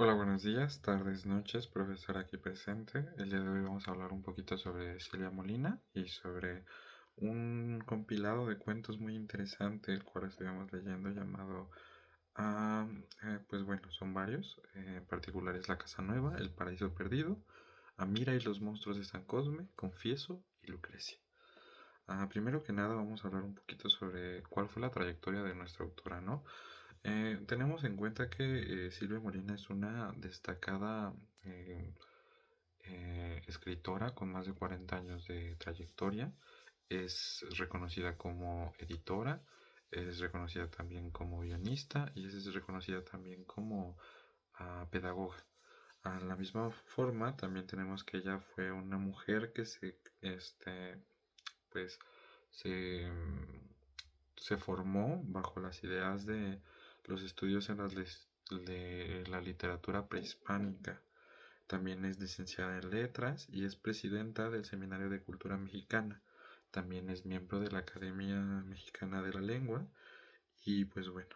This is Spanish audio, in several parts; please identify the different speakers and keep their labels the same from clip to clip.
Speaker 1: Hola, buenos días, tardes, noches, profesor aquí presente. El día de hoy vamos a hablar un poquito sobre Silvia Molina y sobre un compilado de cuentos muy interesante, el cual estuvimos leyendo llamado, pues bueno, son varios, en particular es La Casa Nueva, El Paraíso Perdido, Amira y los monstruos de San Cosme, Confieso y Lucrecia. Primero que nada vamos a hablar un poquito sobre cuál fue la trayectoria de nuestra autora, ¿no? Tenemos en cuenta que Silvia Molina es una destacada eh, escritora con más de 40 años de trayectoria. Es reconocida como editora, es reconocida también como guionista y es reconocida también como pedagoga. A la misma forma, también tenemos que ella fue una mujer que pues, se, se formó bajo las ideas de los estudios en de la literatura prehispánica. También es licenciada en letras y es presidenta del Seminario de Cultura Mexicana. También es miembro de la Academia Mexicana de la Lengua. Y pues bueno,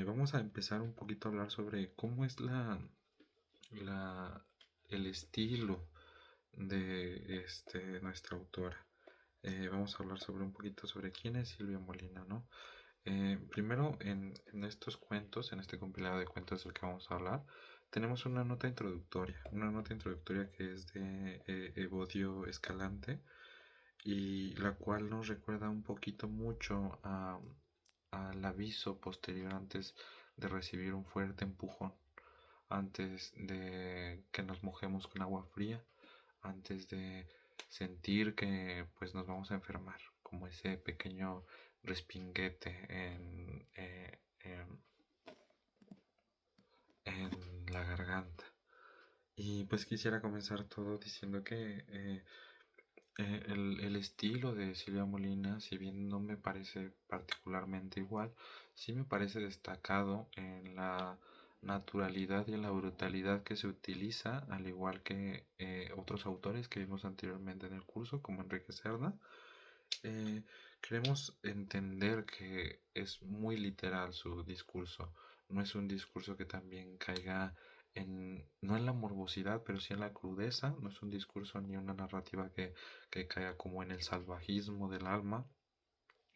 Speaker 1: vamos a empezar un poquito a hablar sobre cómo es la, el estilo de nuestra autora. Vamos a hablar sobre un poquito sobre quién es Silvia Molina, ¿no? Primero, en estos cuentos, en este compilado de cuentos del que vamos a hablar, tenemos una nota introductoria que es de Evodio Escalante y la cual nos recuerda un poquito mucho al aviso posterior antes de recibir un fuerte empujón, antes de que nos mojemos con agua fría, antes de sentir que pues nos vamos a enfermar, como ese pequeño respinguete en la garganta. Y pues quisiera comenzar todo diciendo que el estilo de Silvia Molina, si bien no me parece particularmente igual, sí me parece destacado en la naturalidad y en la brutalidad que se utiliza, al igual que otros autores que vimos anteriormente en el curso, como Enrique Cerda. eh, Queremos entender que es muy literal su discurso. No es un discurso que también caiga no en la morbosidad, pero sí en la crudeza. No es un discurso ni una narrativa que caiga como en el salvajismo del alma,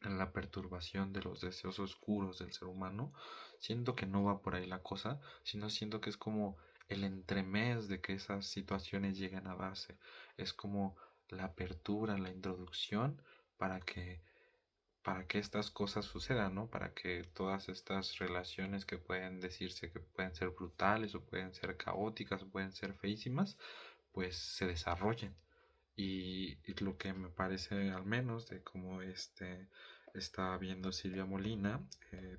Speaker 1: en la perturbación de los deseos oscuros del ser humano. Siento que no va por ahí la cosa, sino siento que es como el entremés de que esas situaciones lleguen a darse. Es como la apertura, la introducción para que estas cosas sucedan, ¿no? Para que todas estas relaciones que pueden decirse que pueden ser brutales o pueden ser caóticas o pueden ser feísimas, pues se desarrollen. Y lo que me parece al menos de cómo está viendo Silvia Molina,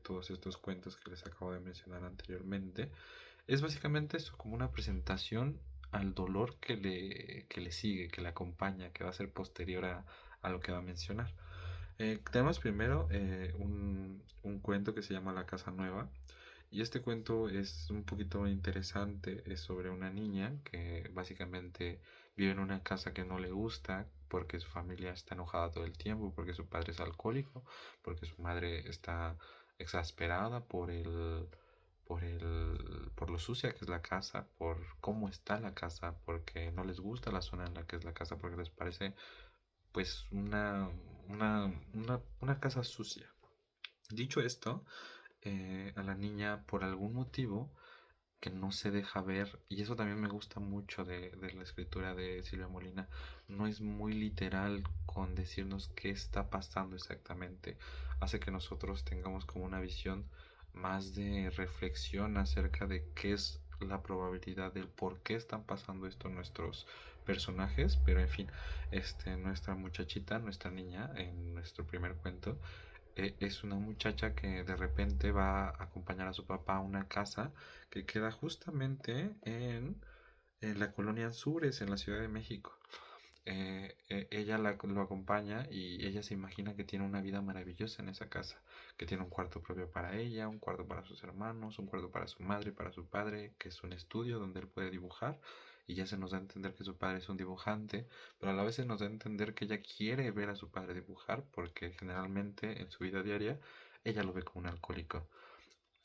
Speaker 1: todos estos cuentos que les acabo de mencionar anteriormente, es básicamente eso, como una presentación al dolor que le sigue, que le acompaña, que va a ser posterior a lo que va a mencionar. Tenemos primero un cuento que se llama La Casa Nueva. Y este cuento es un poquito interesante. Es sobre una niña que básicamente vive en una casa que no le gusta porque su familia está enojada todo el tiempo, porque su padre es alcohólico, porque su madre está exasperada por lo sucia que es la casa, por cómo está la casa, porque no les gusta la zona en la que es la casa, porque les parece pues una casa sucia. Dicho esto, a la niña por algún motivo que no se deja ver, y eso también me gusta mucho de la escritura de Silvia Molina, no es muy literal con decirnos qué está pasando exactamente, hace que nosotros tengamos como una visión más de reflexión acerca de qué es la probabilidad del por qué están pasando esto nuestros personajes, pero en fin, nuestra muchachita, nuestra niña en nuestro primer cuento, es una muchacha que de repente va a acompañar a su papá a una casa que queda justamente en la colonia Anzures, en la Ciudad de México. Ella lo acompaña y ella se imagina que tiene una vida maravillosa en esa casa, que tiene un cuarto propio para ella, un cuarto para sus hermanos, un cuarto para su madre y para su padre, que es un estudio donde él puede dibujar, y ya se nos da a entender que su padre es un dibujante, pero a la vez se nos da a entender que ella quiere ver a su padre dibujar, porque generalmente en su vida diaria ella lo ve como un alcohólico.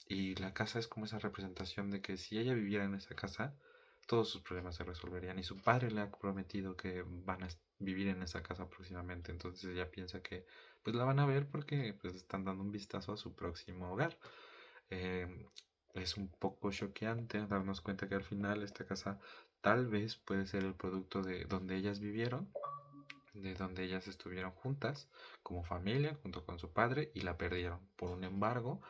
Speaker 1: Y la casa es como esa representación de que si ella viviera en esa casa, todos sus problemas se resolverían. Y su padre le ha prometido que van a vivir en esa casa próximamente. Entonces ella piensa que pues la van a ver porque pues están dando un vistazo a su próximo hogar. Eh, es un poco choqueante darnos cuenta que al final esta casa tal vez puede ser el producto de donde ellas vivieron, de donde ellas estuvieron juntas como familia junto con su padre y la perdieron por un embargo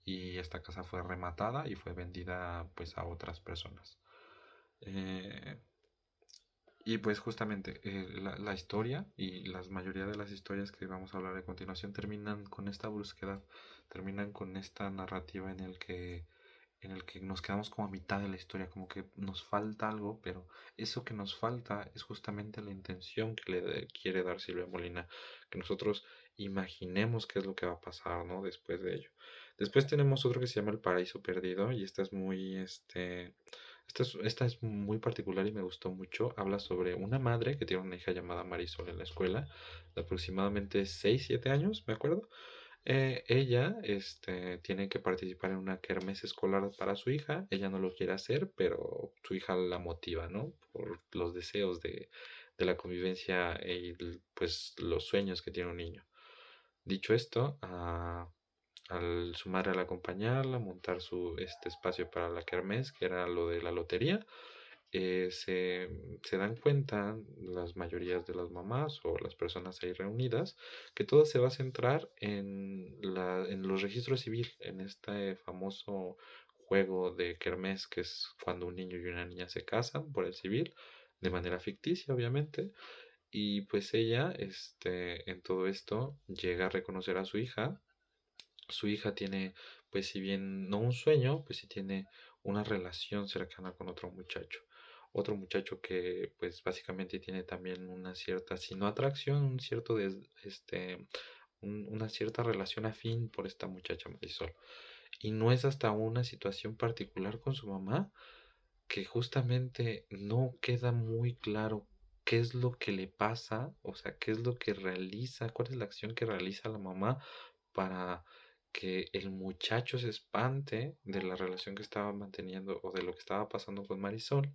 Speaker 1: y esta casa fue rematada y fue vendida pues a otras personas. Eh, y pues justamente la historia y la mayoría de las historias que vamos a hablar a continuación terminan con esta brusquedad, terminan con esta narrativa en el que nos quedamos como a mitad de la historia, como que nos falta algo, pero eso que nos falta es justamente la intención que quiere dar Silvia Molina, que nosotros imaginemos qué es lo que va a pasar, ¿no? Después de ello. Después tenemos otro que se llama El Paraíso Perdido y esta es muy, esta es muy particular y me gustó mucho. Habla sobre una madre que tiene una hija llamada Marisol en la escuela, de aproximadamente 6 7 años, me acuerdo. Ella, tiene que participar en una kermés escolar para su hija. Ella no lo quiere hacer, pero su hija la motiva, ¿no? Por los deseos de la convivencia y pues los sueños que tiene un niño. Dicho esto, su madre al acompañarla, montar su espacio para la kermés, que era lo de la lotería, se dan cuenta las mayorías de las mamás o las personas ahí reunidas que todo se va a centrar en los registros civil, en este famoso juego de kermés que es cuando un niño y una niña se casan por el civil, de manera ficticia obviamente, y pues ella, en todo esto, llega a reconocer a su hija. Su hija tiene, pues si bien no un sueño, pues sí tiene una relación cercana con otro muchacho. Otro muchacho que pues básicamente tiene también una cierta, si no atracción, un cierto una cierta relación afín por esta muchacha Marisol. Y no es hasta una situación particular con su mamá que justamente no queda muy claro qué es lo que le pasa, o sea, qué es lo que realiza, cuál es la acción que realiza la mamá para que el muchacho se espante de la relación que estaba manteniendo o de lo que estaba pasando con Marisol,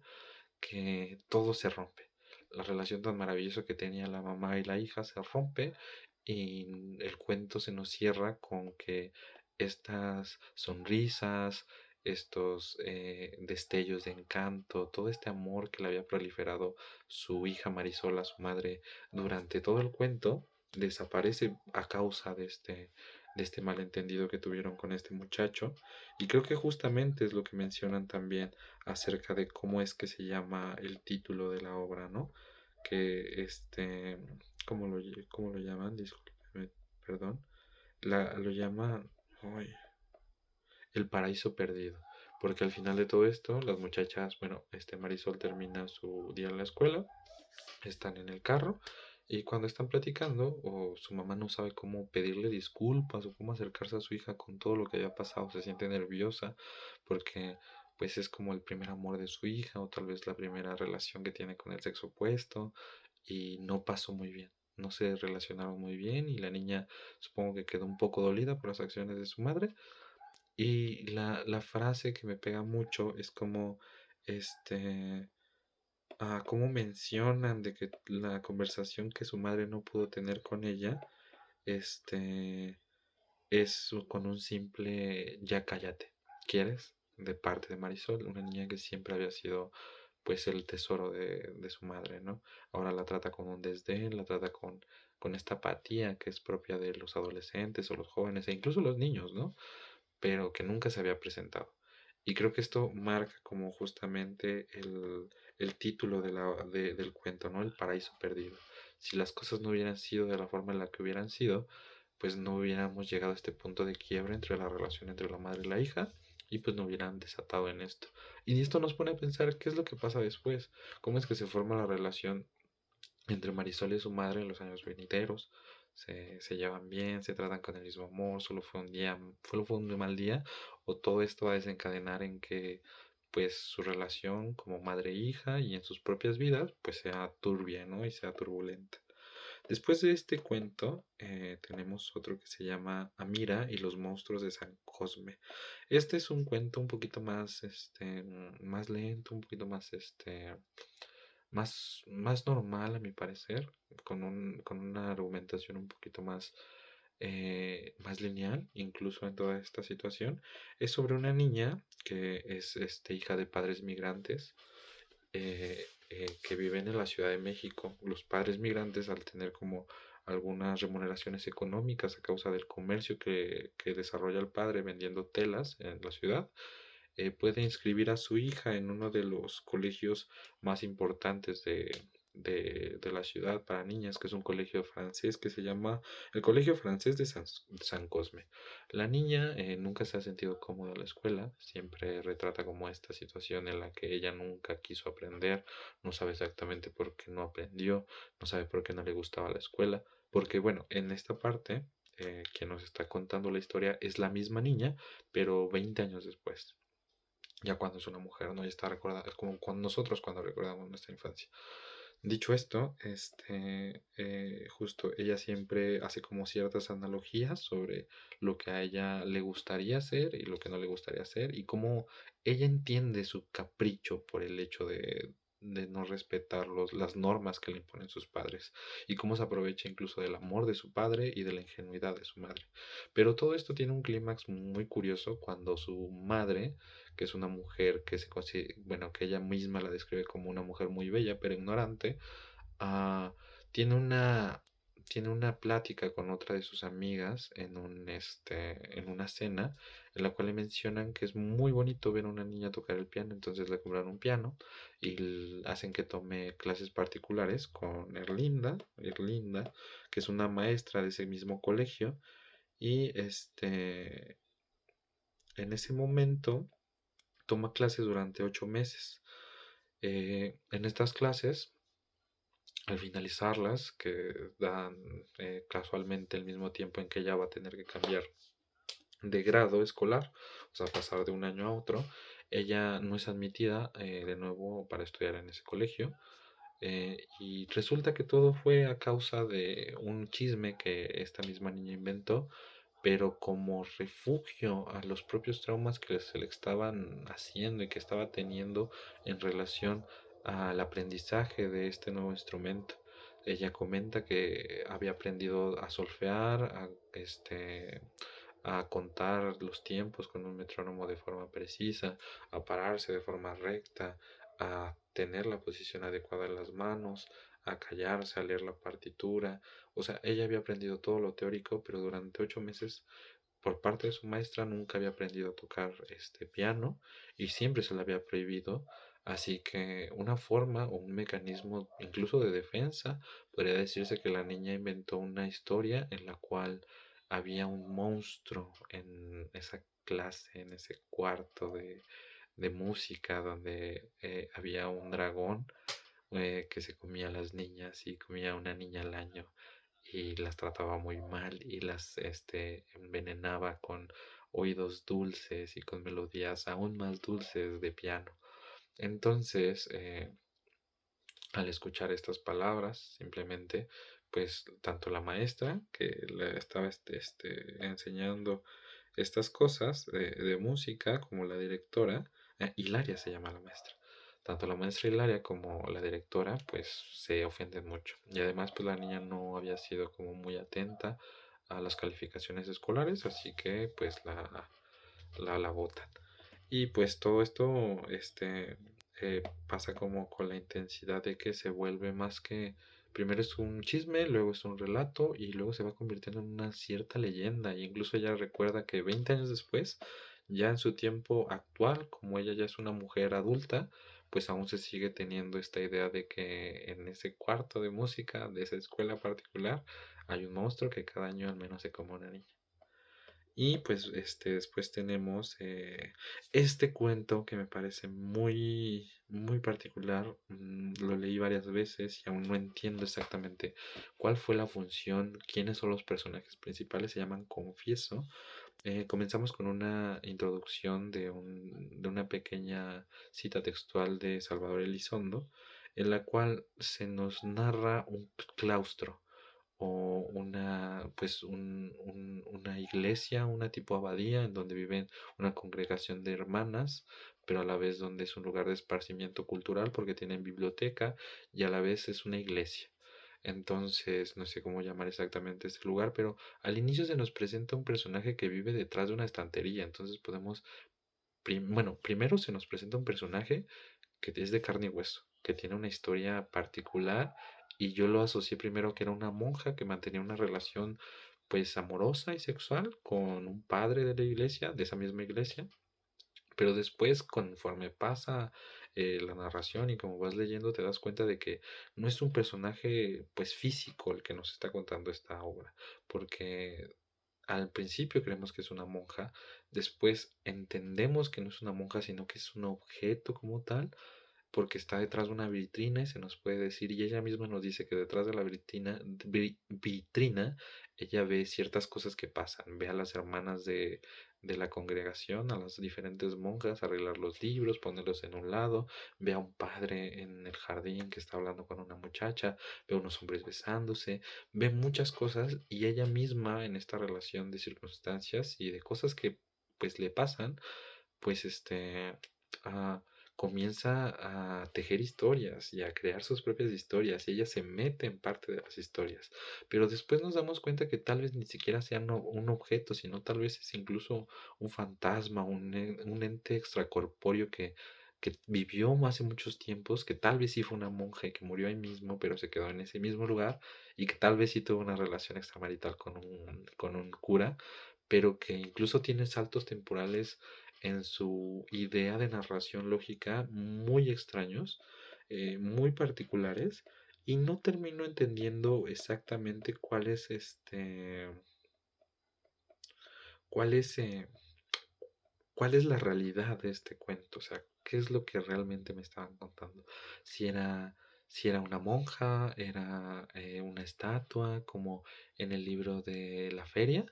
Speaker 1: que todo se rompe. La relación tan maravillosa que tenía la mamá y la hija se rompe y el cuento se nos cierra con que estas sonrisas, estos destellos de encanto, todo este amor que le había proliferado su hija Marisol a su madre durante todo el cuento, desaparece a causa de este malentendido que tuvieron con este muchacho. Y creo que justamente es lo que mencionan también acerca de cómo es que se llama el título de la obra, ¿no? Que ¿cómo lo llaman? Discúlpeme, perdón. Lo llaman ay, El Paraíso Perdido. Porque al final de todo esto, las muchachas, bueno, Marisol termina su día en la escuela, están en el carro y cuando están platicando o su mamá no sabe cómo pedirle disculpas o cómo acercarse a su hija con todo lo que haya pasado, se siente nerviosa porque pues es como el primer amor de su hija o tal vez la primera relación que tiene con el sexo opuesto y no pasó muy bien. No se relacionaron muy bien y la niña supongo que quedó un poco dolida por las acciones de su madre. Y la frase que me pega mucho es como, este, cómo mencionan de que la conversación que su madre no pudo tener con ella, este, con un simple ya cállate, ¿quieres? De parte de Marisol, una niña que siempre había sido pues el tesoro de su madre, ¿no? Ahora la trata con un desdén, la trata con esta apatía que es propia de los adolescentes o los jóvenes e incluso los niños, ¿no? Pero que nunca se había presentado. Y creo que esto marca como justamente el título del cuento, ¿no? El paraíso perdido. Si las cosas no hubieran sido de la forma en la que hubieran sido, pues no hubiéramos llegado a este punto de quiebre entre la relación entre la madre y la hija y pues no hubieran desatado en esto. Y esto nos pone a pensar qué es lo que pasa después, cómo es que se forma la relación entre Marisol y su madre en los años venideros. Se llevan bien, se tratan con el mismo amor, solo fue un día, solo fue un mal día, o todo esto va a desencadenar en que pues su relación como madre e hija y en sus propias vidas pues sea turbia, ¿no? Y sea turbulenta. Después de este cuento, tenemos otro que se llama Amira y los monstruos de San Cosme. Este es un cuento un poquito más, más lento, un poquito más, más normal a mi parecer, con una argumentación un poquito más, más lineal, incluso en toda esta situación. Es sobre una niña que es, hija de padres migrantes, que viven en la Ciudad de México. Los padres migrantes, al tener como algunas remuneraciones económicas a causa del comercio que desarrolla el padre vendiendo telas en la ciudad, puede inscribir a su hija en uno de los colegios más importantes de la ciudad para niñas, que es un colegio francés que se llama el Colegio Francés de San Cosme. La niña nunca se ha sentido cómoda en la escuela, siempre retrata como esta situación en la que ella nunca quiso aprender, no sabe exactamente por qué no aprendió, no sabe por qué no le gustaba la escuela, porque bueno, en esta parte, quien nos está contando la historia es la misma niña, pero 20 años después, ya cuando es una mujer, ¿no? Ya está recordada, es como cuando nosotros cuando recordamos nuestra infancia. Dicho esto, justo ella siempre hace como ciertas analogías sobre lo que a ella le gustaría hacer y lo que no le gustaría hacer y cómo ella entiende su capricho por el hecho de no respetar las normas que le imponen sus padres y cómo se aprovecha incluso del amor de su padre y de la ingenuidad de su madre. Pero todo esto tiene un clímax muy curioso cuando su madre, que es una mujer que bueno, que ella misma la describe como una mujer muy bella pero ignorante, ah, tiene tiene una plática con otra de sus amigas en una cena en la cual le mencionan que es muy bonito ver a una niña tocar el piano, entonces le compran un piano y hacen que tome clases particulares con Erlinda, que es una maestra de ese mismo colegio y en ese momento toma clases durante 8 meses. En estas clases, al finalizarlas, que dan casualmente el mismo tiempo en que ella va a tener que cambiar de grado escolar, o sea, pasar de un año a otro, ella no es admitida de nuevo para estudiar en ese colegio. Y resulta que todo fue a causa de un chisme que esta misma niña inventó, pero como refugio a los propios traumas que se le estaban haciendo y que estaba teniendo en relación al aprendizaje de este nuevo instrumento. Ella comenta que había aprendido a solfear, a contar los tiempos con un metrónomo de forma precisa, a pararse de forma recta, a tener la posición adecuada en las manos, a callarse, a leer la partitura. O sea, ella había aprendido todo lo teórico, pero durante 8 meses, por parte de su maestra, nunca había aprendido a tocar este piano y siempre se le había prohibido. Así que una forma o un mecanismo incluso de defensa, podría decirse que la niña inventó una historia en la cual había un monstruo en esa clase, en ese cuarto de música, donde había un dragón que se comía a las niñas y comía a una niña al año y las trataba muy mal y las envenenaba con oídos dulces y con melodías aún más dulces de piano. Entonces, al escuchar estas palabras, simplemente, pues tanto la maestra que le estaba enseñando estas cosas de música como la directora, Hilaria se llama la maestra. Tanto la maestra Hilaria como la directora pues se ofenden mucho. Y además pues la niña no había sido como muy atenta a las calificaciones escolares, así que pues la botan. Y pues todo esto pasa como con la intensidad de que se vuelve más que, primero es un chisme, luego es un relato y luego se va convirtiendo en una cierta leyenda. Y incluso ella recuerda que 20 años después, ya en su tiempo actual, como ella ya es una mujer adulta, pues aún se sigue teniendo esta idea de que en ese cuarto de música de esa escuela particular hay un monstruo que cada año al menos se come una niña. Y pues después tenemos este cuento que me parece muy particular. Lo leí varias veces y aún no entiendo exactamente cuál fue la función, quiénes son los personajes principales. Se llaman Confieso. Comenzamos con una introducción de una pequeña cita textual de Salvador Elizondo, en la cual se nos narra un claustro, o una iglesia, una tipo abadía en donde viven una congregación de hermanas, pero a la vez donde es un lugar de esparcimiento cultural porque tienen biblioteca y a la vez es una iglesia. Entonces, no sé cómo llamar exactamente este lugar, pero al inicio se nos presenta un personaje que vive detrás de una estantería. Entonces podemos, bueno, primero se nos presenta un personaje que es de carne y hueso, que tiene una historia particular y yo lo asocié primero que era una monja que mantenía una relación pues amorosa y sexual con un padre de la iglesia, de esa misma iglesia, pero después, conforme pasa la narración y como vas leyendo, te das cuenta de que no es un personaje pues físico el que nos está contando esta obra, porque al principio creemos que es una monja, después entendemos que no es una monja, sino que es un objeto como tal, porque está detrás de una vitrina y se nos puede decir, y ella misma nos dice que detrás de la vitrina ella ve ciertas cosas que pasan, ve a las hermanas de la congregación, a las diferentes monjas, arreglar los libros, ponerlos en un lado, ve a un padre en el jardín que está hablando con una muchacha, ve a unos hombres besándose, ve muchas cosas y ella misma en esta relación de circunstancias y de cosas que pues le pasan, pues ah, comienza a tejer historias y a crear sus propias historias y ella se mete en parte de las historias. Pero después nos damos cuenta que tal vez ni siquiera sea un objeto, sino tal vez es incluso un fantasma, un ente extracorpóreo que vivió hace muchos tiempos, que tal vez sí fue una monja y que murió ahí mismo, pero se quedó en ese mismo lugar y que tal vez sí tuvo una relación extramarital con un cura, pero que incluso tiene saltos temporales en su idea de narración lógica muy extraños, muy particulares, y no termino entendiendo exactamente cuál es, cuál es la realidad de este cuento, o sea, qué es lo que realmente me estaban contando. Si era, si era una monja, era una estatua, como en el libro de la feria,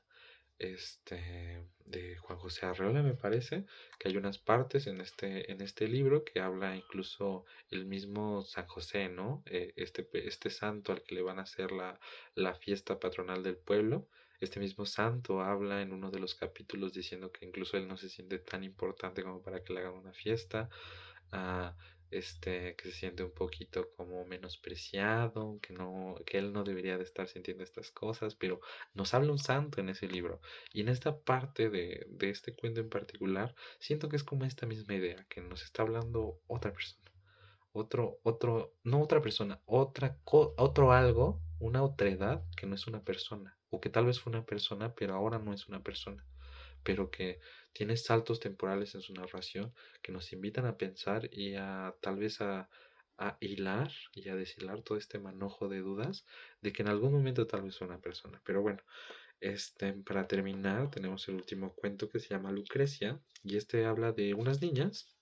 Speaker 1: de Juan José Arreola, me parece, que hay unas partes en este libro que habla incluso el mismo San José, ¿no? Este santo al que le van a hacer la fiesta patronal del pueblo. Este mismo santo habla en uno de los capítulos diciendo que incluso él no se siente tan importante como para que le hagan una fiesta, ah, que se siente un poquito como menospreciado, que él no debería de estar sintiendo estas cosas, pero nos habla un santo en ese libro. Y en esta parte de este cuento en particular, siento que es como esta misma idea, que nos está hablando otra persona. No otra persona, otro algo, una otredad que no es una persona, o que tal vez fue una persona, pero ahora no es una persona, pero que tiene saltos temporales en su narración que nos invitan a pensar y a tal vez a hilar y a deshilar todo este manojo de dudas de que en algún momento tal vez fue una persona. Pero bueno, para terminar, tenemos el último cuento que se llama Lucrecia, y este habla de unas niñas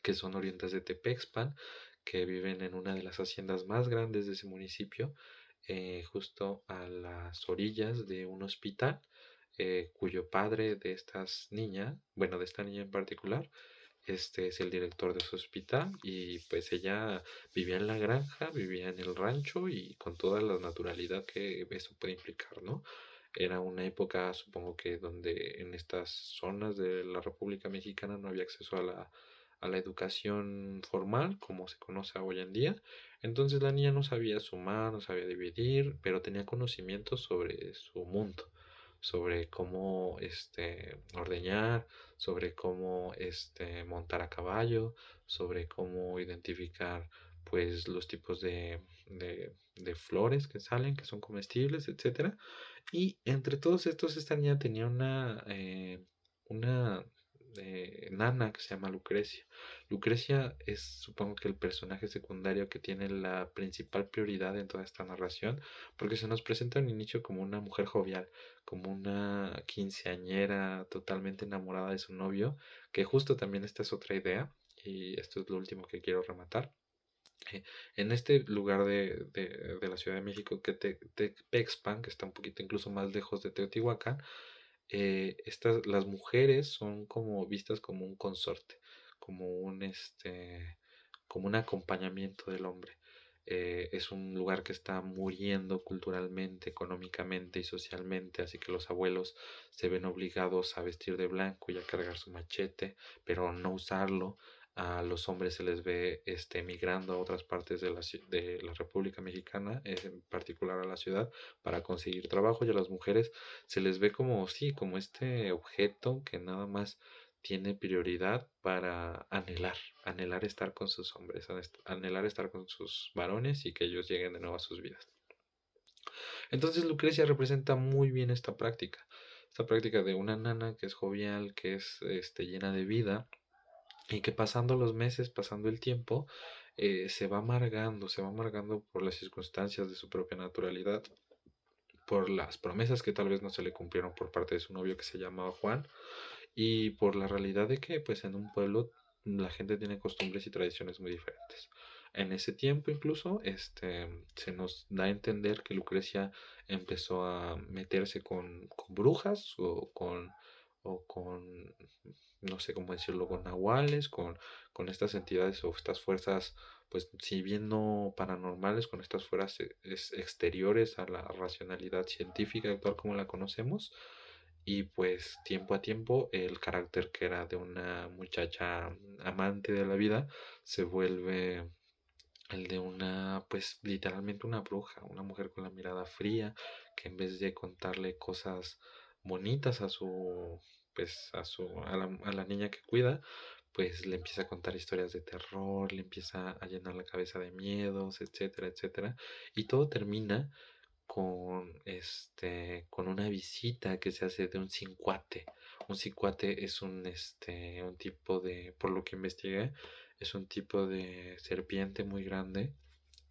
Speaker 1: que son oriundas de Tepexpan, que viven en una de las haciendas más grandes de ese municipio, justo a las orillas de un hospital, cuyo padre de estas niñas, bueno, de esta niña en particular, este es el director de su hospital y pues ella vivía en la granja, vivía en el rancho y con toda la naturalidad que eso puede implicar, ¿no? Era una época, supongo que donde en estas zonas de la República Mexicana no había acceso a la educación formal como se conoce hoy en día. Entonces la niña no sabía sumar, no sabía dividir, pero tenía conocimientos sobre su mundo, sobre cómo ordeñar, sobre cómo montar a caballo, sobre cómo identificar pues los tipos de flores que salen, que son comestibles, etcétera. Y entre todos estos, esta niña tenía una nana que se llama Lucrecia. Lucrecia es, supongo que el personaje secundario que tiene la principal prioridad en toda esta narración, porque se nos presenta al inicio como una mujer jovial, como una quinceañera totalmente enamorada de su novio, que justo también esta es otra idea, y esto es lo último que quiero rematar. eh, En este lugar de la Ciudad de México, que Tepexpan, que está un poquito incluso más lejos de Teotihuacán, las mujeres son como vistas como un consorte, como como un acompañamiento del hombre. es un lugar que está muriendo culturalmente, económicamente y socialmente, así que los abuelos se ven obligados a vestir de blanco y a cargar su machete, pero no usarlo. A los hombres se les ve migrando a otras partes de la República Mexicana, en particular a la ciudad, para conseguir trabajo, y a las mujeres se les ve como, sí, como este objeto que nada más tiene prioridad para anhelar estar con sus hombres, anhelar estar con sus varones y que ellos lleguen de nuevo a sus vidas. Entonces Lucrecia representa muy bien esta práctica de una nana que es jovial, que es llena de vida y que pasando los meses, pasando el tiempo, se va amargando por las circunstancias de su propia naturalidad, por las promesas que tal vez no se le cumplieron por parte de su novio que se llamaba Juan, y por la realidad de que pues en un pueblo la gente tiene costumbres y tradiciones muy diferentes. En ese tiempo incluso se nos da a entender que Lucrecia empezó a meterse con brujas o con no sé cómo decirlo, con nahuales, con estas entidades o estas fuerzas, pues si bien no paranormales, con estas fuerzas exteriores a la racionalidad científica actual como la conocemos. Y pues tiempo a tiempo el carácter que era de una muchacha amante de la vida se vuelve el de una, pues literalmente una bruja, una mujer con la mirada fría, que en vez de contarle cosas bonitas a la niña que cuida, pues le empieza a contar historias de terror, le empieza a llenar la cabeza de miedos, etcétera, etcétera. Y todo termina con una visita que se hace de un cincuate. Un cincuate es un tipo de, por lo que investigué, es un tipo de serpiente muy grande,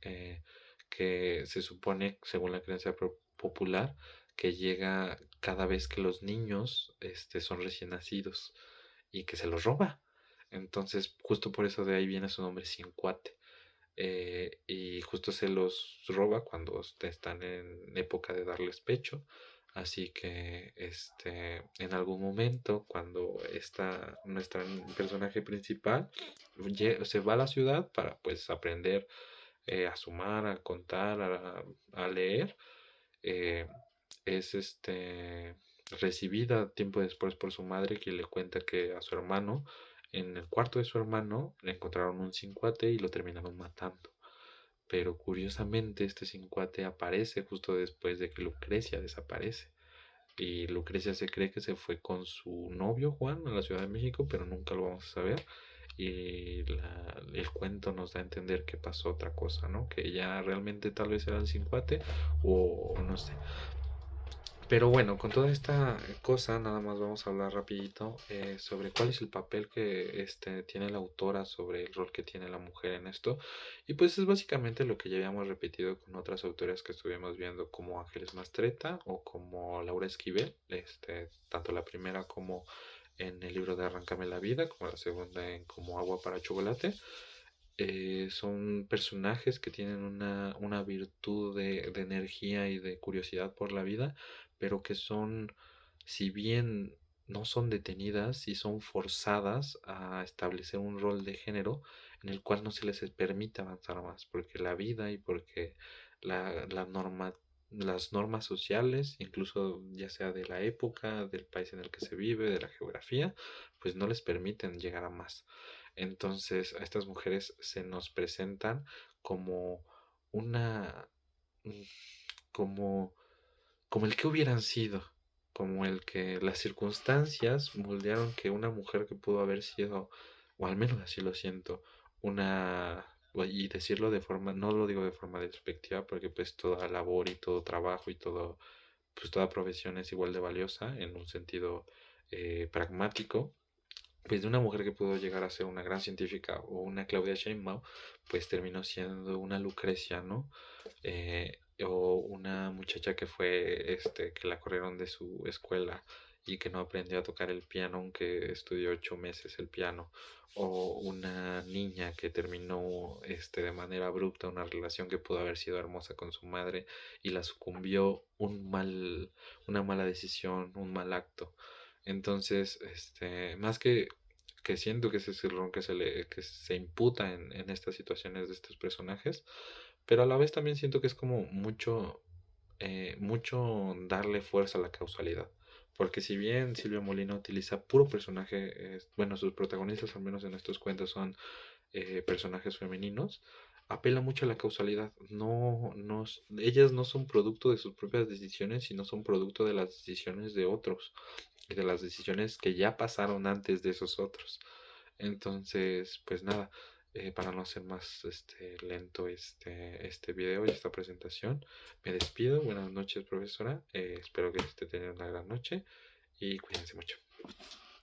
Speaker 1: eh, que se supone, según la creencia popular, que llega cada vez que los niños son recién nacidos y que se los roba. Entonces, justo por eso de ahí viene su nombre cincuate. Y justo se los roba cuando están en época de darles pecho. Así que en algún momento, cuando está nuestro personaje principal se va a la ciudad para pues aprender a sumar, a contar, a leer, eh, es recibida tiempo después por su madre, que le cuenta que a su hermano, en el cuarto de su hermano, le encontraron un cincuate y lo terminaron matando. Pero curiosamente este cincuate aparece justo después de que Lucrecia desaparece. Y Lucrecia se cree que se fue con su novio Juan a la Ciudad de México, pero nunca lo vamos a saber. Y el cuento nos da a entender que pasó otra cosa, ¿no? Que ella realmente tal vez era el cincuate o no sé. Pero bueno, con toda esta cosa, nada más vamos a hablar rapidito sobre cuál es el papel que tiene la autora, sobre el rol que tiene la mujer en esto. Y pues es básicamente lo que ya habíamos repetido con otras autoras que estuvimos viendo, como Ángeles Mastretta o como Laura Esquivel, tanto la primera como en el libro de Arráncame la vida, como la segunda en Como agua para chocolate. Son personajes que tienen una virtud de energía y de curiosidad por la vida, pero que son, si bien no son detenidas y son forzadas a establecer un rol de género en el cual no se les permite avanzar más, porque la vida y porque la norma, las normas sociales, incluso ya sea de la época, del país en el que se vive, de la geografía, pues no les permiten llegar a más. Entonces a estas mujeres se nos presentan como una, mm, como, como el que hubieran sido, como el que las circunstancias moldearon que una mujer que pudo haber sido, o al menos así lo siento, y decirlo de forma, no lo digo de forma despectiva, porque pues toda labor y todo trabajo y todo, pues toda profesión es igual de valiosa en un sentido pragmático, pues de una mujer que pudo llegar a ser una gran científica o una Claudia Sheinbaum, pues terminó siendo una Lucrecia, ¿no? O una muchacha que fue, que la corrieron de su escuela y que no aprendió a tocar el piano, aunque estudió 8 meses el piano. O una niña que terminó, de manera abrupta una relación que pudo haber sido hermosa con su madre y la sucumbió una mala decisión, un mal acto. Entonces, más que siento que ese es el rol que se imputa en estas situaciones de estos personajes, pero a la vez también siento que es como mucho darle fuerza a la causalidad. Porque si bien Silvia Molina utiliza puro personaje, bueno, sus protagonistas, al menos en estos cuentos, son personajes femeninos, apela mucho a la causalidad. Ellas no son producto de sus propias decisiones, sino son producto de las decisiones de otros y de las decisiones que ya pasaron antes de esos otros. Entonces, pues nada, para no hacer más lento este video y esta presentación, me despido. Buenas noches, profesora. Espero que esté teniendo una gran noche y cuídense mucho.